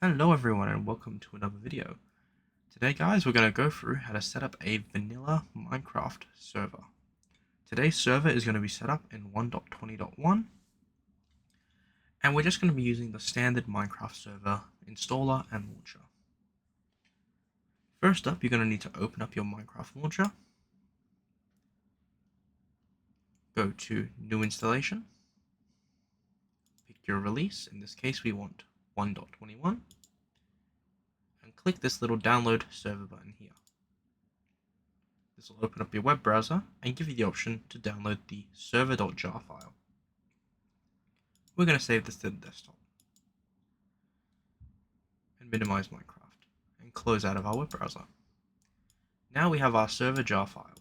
Hello everyone and welcome to another video. Today guys we're going to go through how to set up a vanilla Minecraft server. Today's server is going to be set up in 1.20.1 and we're just going to be using the standard Minecraft server installer and launcher. First up you're going to need to open up your Minecraft launcher, go to new installation, pick your release, in this case we want 1.21, and click this little download server button here. This will open up your web browser and give you the option to download the server.jar file. We're going to save this to the desktop and minimize Minecraft and close out of our web browser. Now we have our server jar file,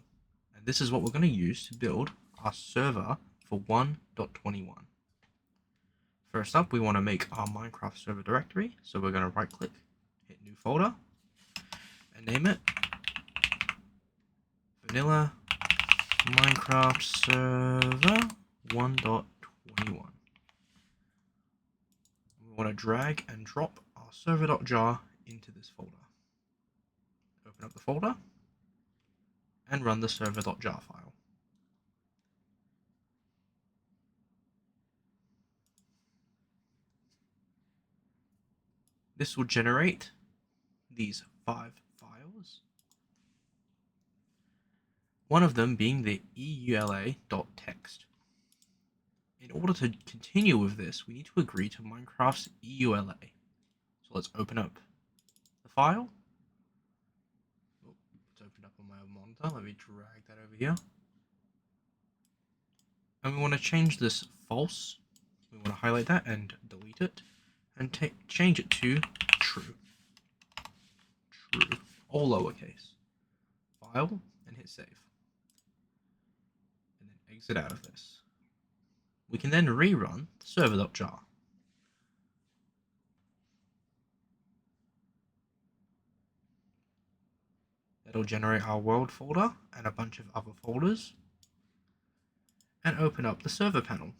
and this is what we're going to use to build our server for 1.21. First up, we want to make our Minecraft server directory, so we're going to right click, hit new folder, and name it vanilla Minecraft server 1.21. We want to drag and drop our server.jar into this folder. Open up the folder and run the server.jar file. This will generate these 5 files, one of them being the eula.txt. In order to continue with this, we need to agree to Minecraft's EULA. So let's open up the file. It's opened up on my monitor. Let me drag that over here. And we want to change this false. We want to highlight that and delete it. And change it to true. True. All lowercase. File and hit save. And then exit out of this. We can then rerun the server.jar. That'll generate our world folder and a bunch of other folders, and open up the server panel,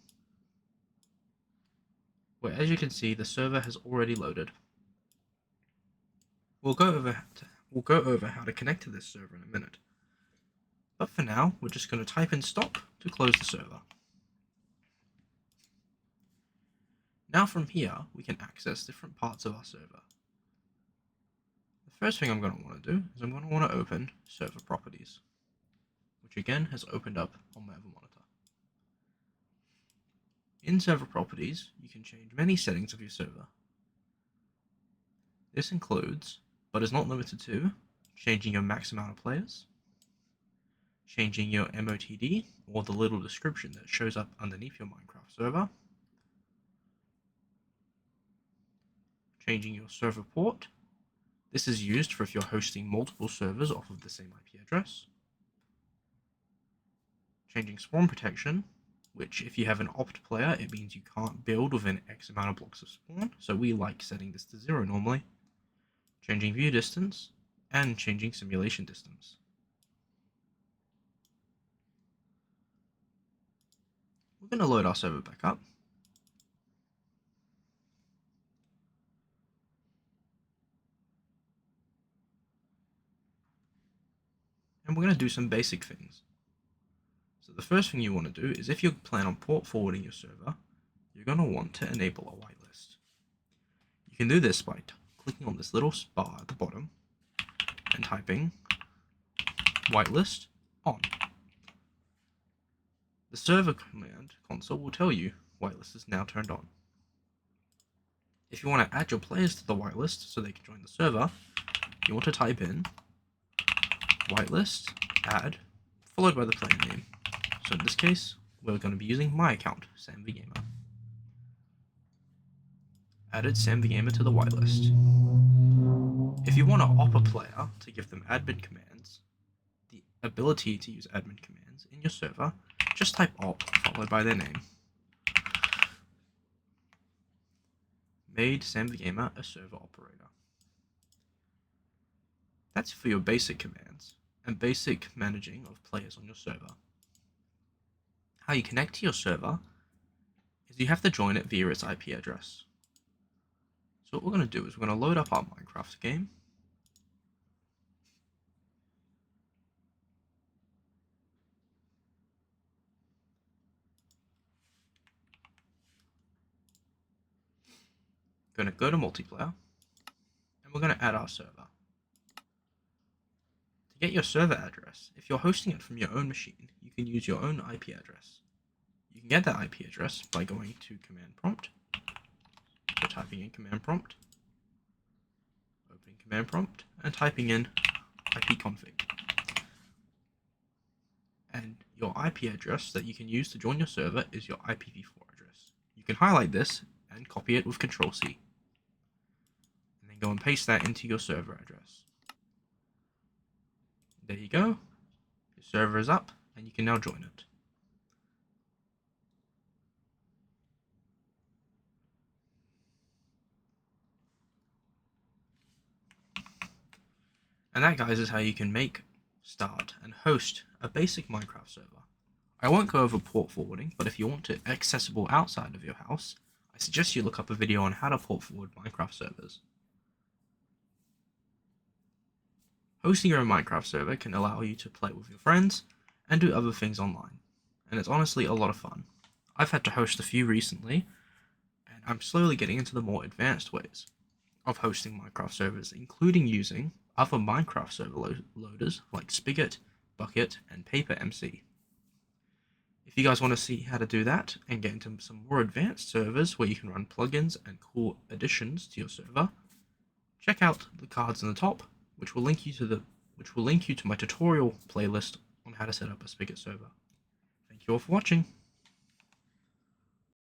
where as you can see the server has already loaded. We'll go over how to connect to this server in a minute, but for now we're just going to type in stop to close the server. Now from here we can access different parts of our server. The first thing I'm going to want to do is I'm going to want to open server properties, which again has opened up on my other monitor. In server properties, you can change many settings of your server. This includes, but is not limited to, changing your max amount of players, changing your MOTD, or the little description that shows up underneath your Minecraft server, changing your server port. This is used for if you're hosting multiple servers off of the same IP address. Changing spawn protection, which if you have an opt player, it means you can't build within X amount of blocks of spawn, so we like setting this to 0 normally. Changing view distance, and changing simulation distance. We're going to load our server back up. And we're going to do some basic things. So the first thing you want to do is if you plan on port forwarding your server, you're going to want to enable a whitelist. You can do this by clicking on this little bar at the bottom and typing whitelist on. The server command console will tell you whitelist is now turned on. If you want to add your players to the whitelist so they can join the server, you want to type in whitelist add followed by the player name. So in this case, we're going to be using my account, SamVGamer. Added SamVGamer to the whitelist. If you want to opt a player to give them admin commands, the ability to use admin commands in your server, just type op followed by their name. Made SamVGamer a server operator. That's for your basic commands and basic managing of players on your server. How you connect to your server is you have to join it via its IP address. So what we're going to do is we're going to load up our Minecraft game. Going to go to multiplayer, and we're going to add our server. To get your server address, if you're hosting it from your own machine, you can use your own IP address. You can get that IP address by going to command prompt, so typing in command prompt, opening command prompt, and typing in ipconfig. And your IP address that you can use to join your server is your IPv4 address. You can highlight this and copy it with Ctrl-C. And then go and paste that into your server address. There you go. Your server is up, and you can now join it. And that, guys, is how you can make, start, and host a basic Minecraft server. I won't go over port forwarding, but if you want it accessible outside of your house, I suggest you look up a video on how to port forward Minecraft servers. Hosting your own Minecraft server can allow you to play with your friends and do other things online, and it's honestly a lot of fun. I've had to host a few recently, and I'm slowly getting into the more advanced ways of hosting Minecraft servers, including using other Minecraft server loaders like Spigot, Bukkit, and PaperMC. If you guys want to see how to do that and get into some more advanced servers where you can run plugins and cool additions to your server, check out the cards in the top, which will link you to my tutorial playlist on how to set up a Spigot server. Thank you all for watching.